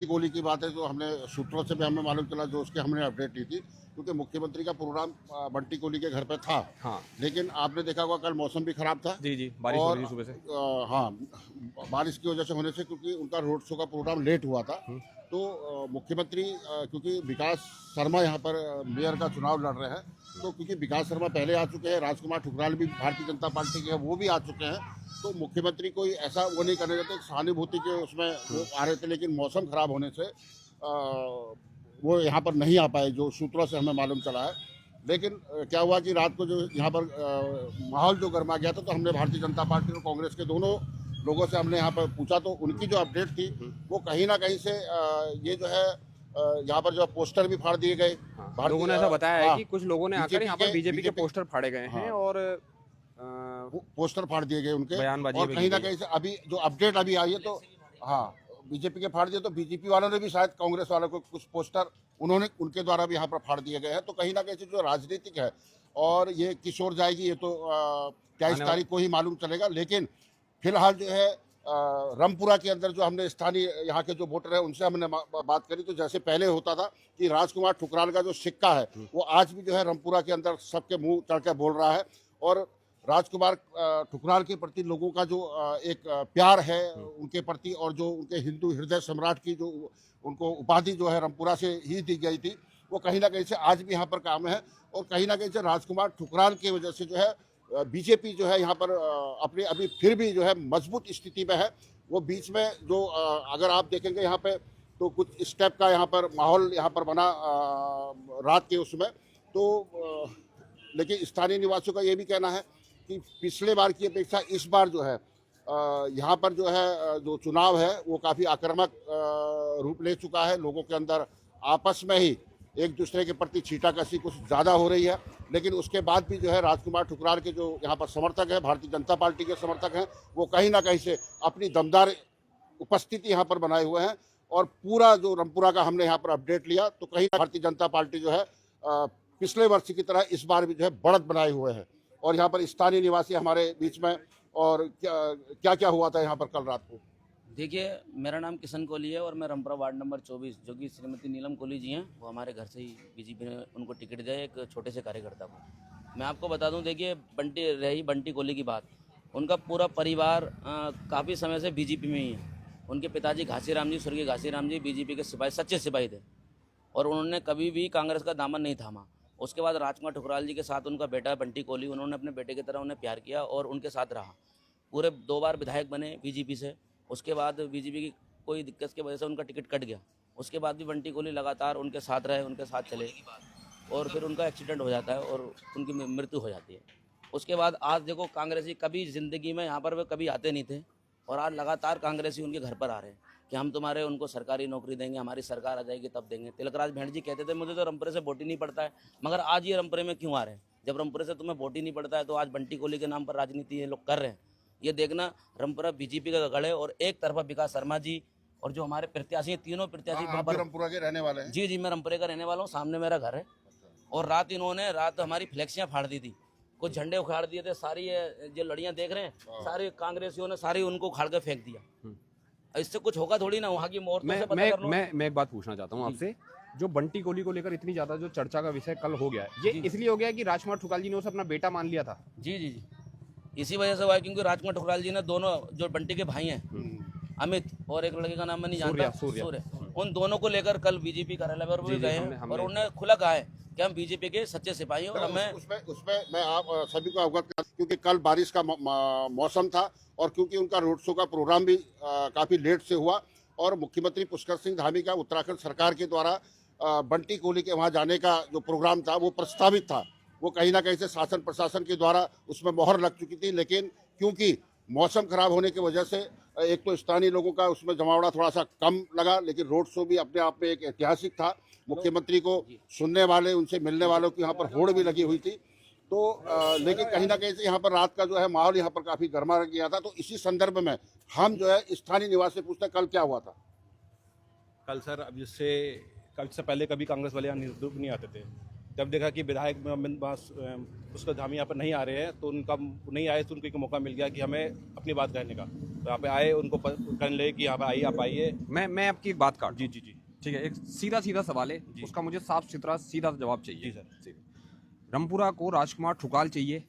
गोली की बात है जो हमने सूत्रों से भी हमें मालूम चला, जो उसके हमने अपडेट ली थी, क्योंकि मुख्यमंत्री का प्रोग्राम बंटी कोहली के घर पे था। हाँ लेकिन आपने देखा होगा कल मौसम भी खराब था। जी जी, बारिश हो और रही थी सुबह से। हाँ, बारिश की वजह से होने से, क्योंकि उनका रोड शो का प्रोग्राम लेट हुआ था। हम्म, तो मुख्यमंत्री क्योंकि विकास शर्मा यहाँ पर मेयर का चुनाव लड़ रहे हैं, तो क्योंकि विकास शर्मा पहले आ चुके हैं, राजकुमार ठुकराल भी भारतीय जनता पार्टी के हैं, वो भी आ चुके हैं। तो मुख्यमंत्री कोई ऐसा वो नहीं करने देते, सहानुभूति के उसमें वो आ रहे थे, लेकिन मौसम खराब होने से वो यहाँ पर नहीं आ पाए, जो सूत्रों से हमें मालूम चला है। लेकिन क्या हुआ कि रात को जो यहाँ पर माहौल जो गर्मा गया था, तो हमने भारतीय जनता पार्टी और कांग्रेस के दोनों लोगों से हमने यहाँ पर पूछा, तो उनकी जो अपडेट थी वो कहीं ना कहीं से ये जो है यहाँ पर जो पोस्टर भी फाड़ दिए गए। हाँ, लोगों ने ऐसा बताया है हाँ, कि कुछ लोगों ने आकर यहाँ पर बीजेपी के पोस्टर फाड़े गए हैं हाँ, और पोस्टर फाड़ दिए गए उनके। बयानबाजी और भी कहीं की ना गई कहीं से अभी जो अपडेट अभी आई है, तो हाँ, बीजेपी के फाड़ दिए, तो बीजेपी वालों ने भी शायद कांग्रेस वालों को कुछ पोस्टर उन्होंने उनके द्वारा भी यहाँ पर फाड़ दिए गए हैं। तो कहीं ना कहीं से जो राजनीतिक है, और ये किस ओर जाएगी ये तो 23 तारीख को ही मालूम चलेगा। लेकिन फिलहाल जो है रामपुरा के अंदर जो हमने स्थानीय यहाँ के जो वोटर है उनसे हमने बात करी, तो जैसे पहले होता था कि राजकुमार ठुकराल का जो सिक्का है वो आज भी जो है रामपुरा के अंदर सबके मुंह चढ़ के बोल रहा है। और राजकुमार ठुकराल के प्रति लोगों का जो एक प्यार है उनके प्रति, और जो उनके हिंदू हृदय सम्राट की जो उनको उपाधि जो है रामपुरा से ही दी गई थी, वो कहीं ना कहीं से आज भी यहाँ पर काम है। और कहीं ना कहीं से राजकुमार ठुकराल की वजह से जो है बीजेपी जो है यहाँ पर अपनी अभी फिर भी जो है मजबूत स्थिति में है। वो बीच में जो अगर आप देखेंगे यहाँ पे, तो कुछ स्टेप का यहाँ पर माहौल यहाँ पर बना रात के उसमें। तो लेकिन स्थानीय निवासियों का ये भी कहना है कि पिछले बार की अपेक्षा इस बार जो है यहाँ पर जो है जो चुनाव है वो काफ़ी आक्रामक रूप ले चुका है। लोगों के अंदर आपस में ही एक दूसरे के प्रति छींटाकशी कुछ ज़्यादा हो रही है। लेकिन उसके बाद भी जो है राजकुमार ठुकराल के जो यहाँ पर समर्थक हैं, भारतीय जनता पार्टी के समर्थक हैं, वो कहीं ना कहीं से अपनी दमदार उपस्थिति यहाँ पर बनाए हुए हैं। और पूरा जो रामपुरा का हमने यहाँ पर अपडेट लिया, तो कहीं भारतीय जनता पार्टी जो है पिछले वर्ष की तरह इस बार भी जो है बढ़त बनाए हुए हैं। और यहाँ पर स्थानीय निवासी हमारे बीच में, और क्या क्या हुआ था यहाँ पर कल रात को। देखिए, मेरा नाम किशन कोहली है और मैं रामपुरा वार्ड नंबर 24, जो कि श्रीमती नीलम कोहली जी हैं, वो हमारे घर से ही बीजेपी ने उनको टिकट दिया है, एक छोटे से कार्यकर्ता को। मैं आपको बता दूं, देखिए, बंटी कोहली की बात, उनका पूरा परिवार काफ़ी समय से बीजेपी में ही है। उनके पिताजी घासीराम जी, स्वर्गीय घासीराम जी, बीजेपी के सिपाही, सच्चे सिपाही थे, और उन्होंने कभी भी कांग्रेस का दामन नहीं थामा। उसके बाद राजकुमार ठुकराल जी के साथ उनका बेटा बंटी कोहली, उन्होंने अपने बेटे की तरह उन्हें प्यार किया और उनके साथ रहा। पूरे 2 बार विधायक बने बीजेपी से। उसके बाद बीजेपी की कोई दिक्कत की वजह से उनका टिकट कट गया। उसके बाद भी बंटी कोहली लगातार उनके साथ रहे, उनके साथ चले, और फिर उनका एक्सीडेंट हो जाता है और उनकी मृत्यु हो जाती है। उसके बाद आज देखो, कांग्रेसी कभी ज़िंदगी में यहाँ पर वे कभी आते नहीं थे, और आज लगातार कांग्रेसी उनके घर पर आ रहे हैं कि हम तुम्हारे उनको सरकारी नौकरी देंगे, हमारी सरकार आ जाएगी तब देंगे। तिलकराज भेंट जी कहते थे मुझे तो रामपुरे से वोट ही नहीं पड़ता है, मगर आज ये रामपुरे में क्यों आ रहे हैं? जब रामपुरे से तुम्हें वोट ही नहीं पड़ता है, तो आज बंटी कोहली के नाम पर राजनीति ये लोग कर रहे हैं। ये देखना, रामपुरा बीजेपी का गढ़ है, और एक तरफा विकास शर्मा जी और जो हमारे प्रत्याशी हैं, तीनों प्रत्याशी। आप भी रामपुरा के रहने वाले हैं? जी जी, मैं रामपुरे का रहने वाला हूँ, सामने मेरा घर है। और रात हमारी फ्लेक्सियाँ फाड़ दी थी, कुछ झंडे उखाड़ दिए थे, सारी ये जो लड़ियाँ देख रहे हैं, सारे कांग्रेसियों ने सारी उनको उखाड़ कर फेंक दिया। इससे कुछ होगा थोड़ी ना, वहाँ की औरतों से पता कर लो। मैं एक बात पूछना चाहता हूँ आपसे। जो बंटी कोहली को लेकर इतनी ज्यादा जो चर्चा का विषय कल हो गया है, ये इसलिए हो गया कि राजकुमार ठुकराल जी ने उसे अपना बेटा मान लिया था। जी जी जी, इसी वजह से हुआ है, क्योंकि राजकुमार ठुकराल जी ने दोनों जो बंटी के भाई हैं, अमित और एक लड़के का नाम मैं नहीं जानता, सूर्य, उन दोनों को लेकर कल बीजेपी कार्यालय पर भी गए हैं, और उन्होंने खुला कहा है कि हम बीजेपी के सच्चे सिपाही हैं। और हमें उसमें मैं आप सभी को अवगत करा, क्योंकि कल बारिश का मौसम था, और क्योंकि उनका रोड शो का प्रोग्राम भी काफ़ी लेट से हुआ, और मुख्यमंत्री पुष्कर सिंह धामी का उत्तराखंड सरकार के द्वारा बंटी कोहली के वहाँ जाने का जो प्रोग्राम था वो प्रस्तावित था। वो कहीं ना कहीं से शासन प्रशासन के द्वारा उसमें मोहर लग चुकी थी। लेकिन क्योंकि मौसम खराब होने की वजह से एक तो स्थानीय लोगों का उसमें जमावड़ा थोड़ा सा कम लगा, लेकिन रोड शो भी अपने आप में एक ऐतिहासिक था। मुख्यमंत्री को सुनने वाले, उनसे मिलने वालों की यहाँ पर होड़ भी लगी हुई थी। तो लेकिन कहीं ना कहीं से यहाँ पर रात का जो है माहौल यहाँ पर काफ़ी गर्मा गया था। तो इसी संदर्भ में हम जो है स्थानीय निवासी से पूछते हैं कल क्या हुआ था। कल सर, अब जिससे कल से पहले कभी कांग्रेस वाले यहाँ नहीं आते थे। जब देखा कि विधायक उसका धामी यहाँ पर नहीं आ रहे हैं, तो उनका नहीं आए, तो उनको एक मौका मिल गया कि हमें अपनी बात कहने का। यहाँ पे आए उनको कर ले कि यहाँ पे आइए, आप आइए। मैं आपकी एक बात काट, जी जी जी ठीक है, एक सीधा सीधा सवाल है, उसका मुझे साफ सुथरा सीधा जवाब चाहिए। जी सर। रमपुरा को राजकुमार ठुकाल चाहिए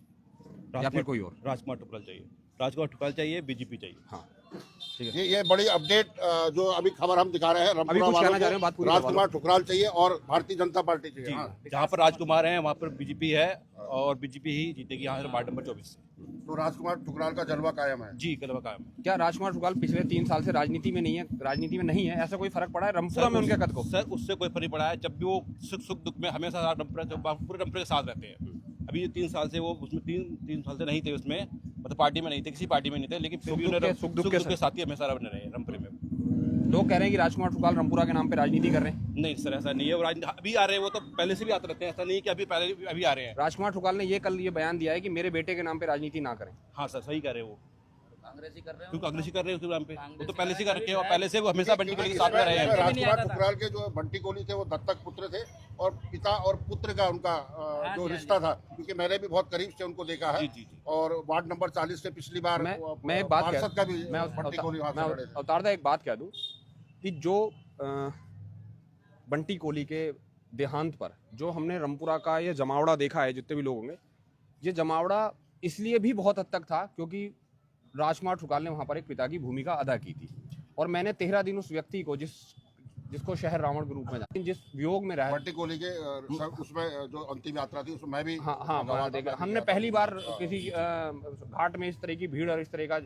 या फिर कोई और? राजकुमार ठुकराल चाहिए, राजकुमार ठुकराल चाहिए, बीजेपी चाहिए। हाँ, ये बड़ी अपडेट जो अभी खबर हम दिखा रहे हैं, अभी रमपुरा कुछ वालों कहना चाह रहे को हैं, बात पूरी राजकुमार ठुकराल चाहिए और भारतीय जनता पार्टी चाहिए। जी, हाँ। जहाँ पर राजकुमार है वहाँ पर बीजेपी है और बीजेपी ही जीतेगी यहाँ से वार्ड नंबर 24 से। तो राजकुमार ठुकराल का जलवा कायम है। जी, कलवा कायम है। क्या राजकुमार ठुकाल पिछले 3 साल से राजनीति में नहीं है, ऐसा कोई फर्क पड़ा है रमपुरा में उनके कद को? सर उससे कोई फर्क नहीं पड़ा है, जब भी वो सुख दुख में हमेशा पूरे रमपुरे के साथ रहते हैं। अभी 3 साल से वो उसमें तीन साल से नहीं थे, उसमें मतलब पार्टी में नहीं थे, किसी पार्टी में नहीं थे, लेकिन फिर भी उन्हें सुख दुख के साथी हमेशा बने रहे रमपुरे में। लोग कह रहे हैं कि राजकुमार ठुकाल रमपुरा के नाम पे राजनीति कर रहे हैं। नहीं सर, ऐसा नहीं है, वो अभी आ रहे हैं, वो तो पहले से भी आते रहते हैं, ऐसा नहीं है कि अभी आ रहे हैं। राजकुमार ठुकाल ने कल ये बयान दिया है कि मेरे बेटे के नाम पे राजनीति ना करें। हाँ सर, सही कह रहे हैं वो, कांग्रेसी कर रहे क्योंकि कांग्रेसी कर रहे हैं उसके नाम पे, वो तो पहले से कर रखे हैं और पहले से वो हमेशा बंटी कोहली के साथ में रहे हैं। राजकुमार ठुकराल के जो बंटी कोहली थे वो दत्तक पुत्र थे और पिता और पुत्र का उनका जो रिश्ता था, क्योंकि मैंने भी बहुत करीब से उनको देखा है। जी। और वार्ड नंबर 40 से पिछली बार मैं एक बात पार्षद का भी मैं बंटी कोहली वहाँ से लड़े थे। अवतारदा एक बात कह दूं कि जो बंटी कोहली के देहांत पर जो हमने रमपुरा का ये जमावड़ा देखा है, जितने भी लोग होंगे, ये जमावड़ा इसलिए भी बहुत हद तक था क्योंकि राजकुमार ठुकाल ने वहाँ पर एक पिता की भूमिका अदा की थी। और मैंने 13 दिन उस व्यक्ति को जिसको शहर रावण के रूप में जाना, जिस वियोग में रहा, बंटी कोहली के उसमें जो अंतिम यात्रा थी उसमें मैं भी हाँ देखा। हमने पहली बार किसी घाट में इस तरह की भीड़ और इस तरह का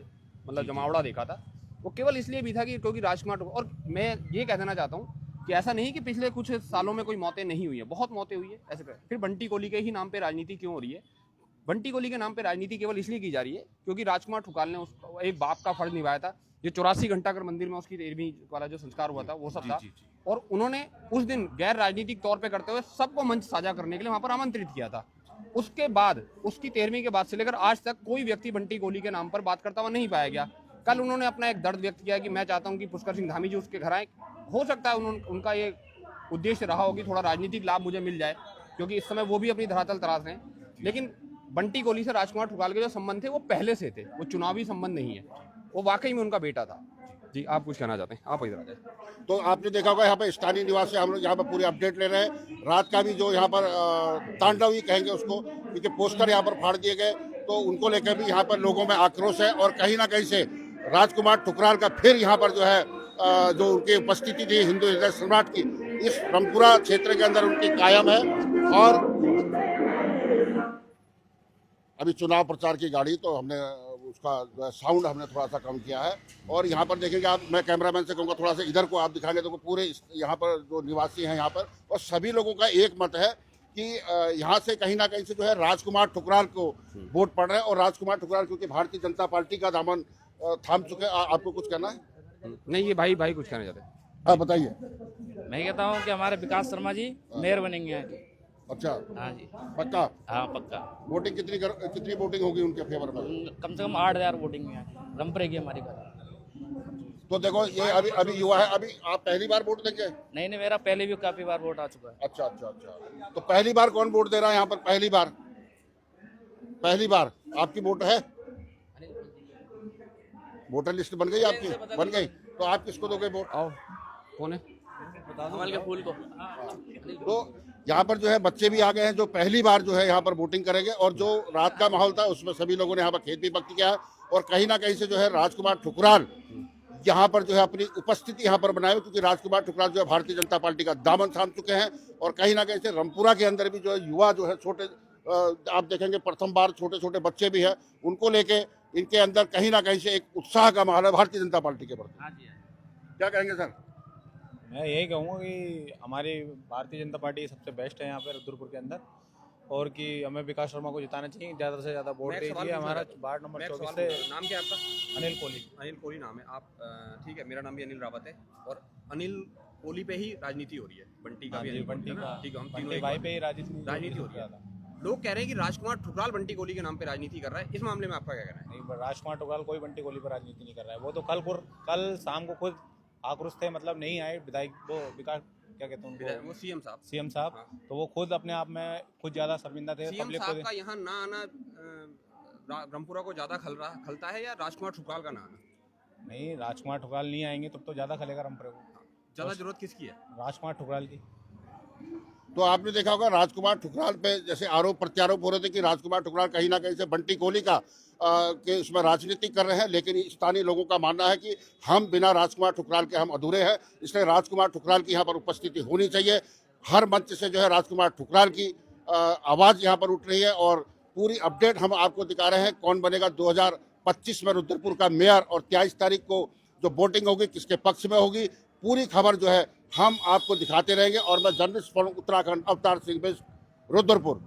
मतलब जमावड़ा देखा था। वो केवल इसलिए भी था कि क्योंकि राजकुमार, और मैं ये कह देना चाहता हूँ कि ऐसा नहीं कि पिछले कुछ सालों में कोई मौतें नहीं हुई है, बहुत मौतें हुई है ऐसे। फिर बंटी कोहली के ही नाम पे राजनीति क्यों हो रही है? बंटी कोहली के नाम पे राजनीति केवल इसलिए की जा रही है क्योंकि राजकुमार ठुकाल ने उसको एक बाप का फर्ज निभाया था। जो 84 घंटाघर मंदिर में उसकी 13वीं वाला जो संस्कार हुआ था वो सब था, और उन्होंने उस दिन गैर राजनीतिक तौर पे करते हुए सबको मंच साझा करने के लिए वहां पर आमंत्रित किया था। उसके बाद उसकी 13वीं के बाद से लेकर आज तक कोई व्यक्ति बंटी कोहली के नाम पर बात करता हुआ नहीं पाया गया। कल उन्होंने अपना एक दर्द व्यक्त किया कि मैं चाहता हूं कि पुष्कर सिंह धामी जी उसके घर आए। हो सकता है उनका ये उद्देश्य रहा हो कि थोड़ा राजनीतिक लाभ मुझे मिल जाए, क्योंकि इस समय वो भी अपनी धरातल तराश रहे हैं। लेकिन बंटी कोहली से राजकुमार ठुकाल के जो संबंध थे वो पहले से थे, वो चुनावी संबंध नहीं है, वो वाकई में उनका बेटा था। जी, आप कुछ कहना चाहते हैं? आप इधर आ जाए। तो आपने देखा होगा यहाँ पर स्थानीय निवासी हम लोग यहाँ पर पूरी अपडेट ले रहे हैं। रात का भी जो यहाँ पर तांडव ही कहेंगे उसको, क्योंकि पोस्टर यहाँ पर फाड़ दिए गए, तो उनको लेकर भी यहाँ पर लोगों में आक्रोश है। और कहीं ना कहीं से राजकुमार ठुकराल का फिर यहाँ पर जो है जो उनकी उपस्थिति थी हिंदू हृदय सम्राट की, इस रमपुरा क्षेत्र के अंदर उनकी कायम है। और अभी चुनाव प्रचार की गाड़ी, तो हमने उसका साउंड हमने थोड़ा सा कम किया है। और यहाँ पर देखेंगे आप, मैं कैमरामैन से कहूँगा थोड़ा सा इधर को आप दिखाएंगे तो पूरे यहाँ पर जो निवासी हैं यहाँ पर, और सभी लोगों का एक मत है कि यहाँ से कहीं ना कहीं से जो है राजकुमार ठुकराल को वोट पड़ रहे हैं। और राजकुमार ठुकराल क्योंकि भारतीय जनता पार्टी का दामन थाम चुके। आपको कुछ कहना है? नहीं, ये भाई कुछ कहना चाहते हैं? हाँ बताइए। मैं कहता हूँ कि हमारे विकास शर्मा जी मेयर बनेंगे यहाँ के। अच्छा, हाँ जी, पक्का? हाँ पक्का। वोटिंग कितनी वोटिंग होगी उनके फेवर में? कम से कम 8,000 वोटिंग यहाँ की रमपुरे की हमारी घर। तो देखो ये अभी युवा है। अभी आप पहली बार वोट देंगे? नहीं, मेरा पहले भी काफी बार वोट आ चुका है। अच्छा। तो पहली बार कौन वोट दे रहा है यहाँ पर? पहली बार आपकी वोट है? वोटर लिस्ट बन गई आपकी? बन गई। तो आप किसको दोगे वोट? आओ, कौन है? कमल के फूल को। तो यहाँ पर जो है बच्चे भी आ गए हैं जो पहली बार जो है यहाँ पर वोटिंग करेंगे। और जो रात का माहौल था उसमें सभी लोगों ने यहाँ पर खेत भी व्यक्त किया है। और कहीं ना कहीं से जो है राजकुमार ठुकराल यहाँ पर जो है अपनी उपस्थिति यहाँ पर बनाए, क्योंकि राजकुमार ठुकराल जो है भारतीय जनता पार्टी का दामन थाम चुके हैं। और कहीं ना कहीं से रमपुरा के अंदर भी जो है युवा जो है छोटे, आप देखेंगे प्रथम बार छोटे छोटे बच्चे भी हैं, उनको लेके इनके अंदर कहीं ना कहीं से एक उत्साह का माहौल है भारतीय जनता पार्टी के प्रति। क्या कहेंगे सर? मैं यही कहूँगा कि हमारी भारतीय जनता पार्टी सबसे बेस्ट है यहाँ पर रुद्रपुर के अंदर, और कि हमें विकास शर्मा को जिताना चाहिए, ज़्यादा से ज़्यादा वोट दीजिए। हमारा वार्ड नंबर 24 से। नाम क्या है आपका? अनिल कोहली। अनिल कोहली नाम है आप? ठीक है, मेरा नाम भी अनिल रावत है। और अनिल कोहली पे ही राजनीति हो रही है, बंटी का भी? बंटी का, ठीक है, हम बंटी तीनों भाई पे ही राजनीति हो रही है। लोग कह रहे हैं कि राजकुमार ठुकराल बंटी कोहली के नाम पे राजनीति कर रहा है, इस मामले में आपका क्या कहना है? नहीं, राजकुमार ठुकराल कोई बंटी कोहली पर राजनीति नहीं कर रहा है। वो तो कल शाम को खुद आक्रोश थे, मतलब नहीं आए विधायक, वो विकास क्या कहते हैं उनको, वो सीएम साहब। हाँ। तो वो खुद अपने आप में खुद ज्यादा शर्मिंदा थे। सीएम पब्लिक साहब को का यहाँ ना आना रमपुरा को ज्यादा खलता है या राजकुमार ठुकराल का ना आना? नहीं, राजकुमार ठुकराल नहीं आएंगे तब तो ज़्यादा खलेगा रमपुरे को। ज्यादा जरूरत किसकी है? राजकुमार ठुकराल की। तो आपने देखा होगा राजकुमार ठुकराल पे जैसे आरोप प्रत्यारोप हो रहे थे कि राजकुमार ठुकराल कहीं ना कहीं से बंटी कोहली का के उसमें राजनीति कर रहे हैं, लेकिन स्थानीय लोगों का मानना है कि हम बिना राजकुमार ठुकराल के हम अधूरे हैं, इसलिए राजकुमार ठुकराल की यहाँ पर उपस्थिति होनी चाहिए। हर मंच से जो है राजकुमार ठुकराल की आवाज़ यहाँ पर उठ रही है और पूरी अपडेट हम आपको दिखा रहे हैं। कौन बनेगा 2025 में रुद्रपुर का मेयर और 23 तारीख को जो वोटिंग होगी किसके पक्ष में होगी, पूरी खबर जो है हम आपको दिखाते रहेंगे। और मैं जर्नलिस्ट फॉरम उत्तराखंड अवतार सिंह रुद्रपुर।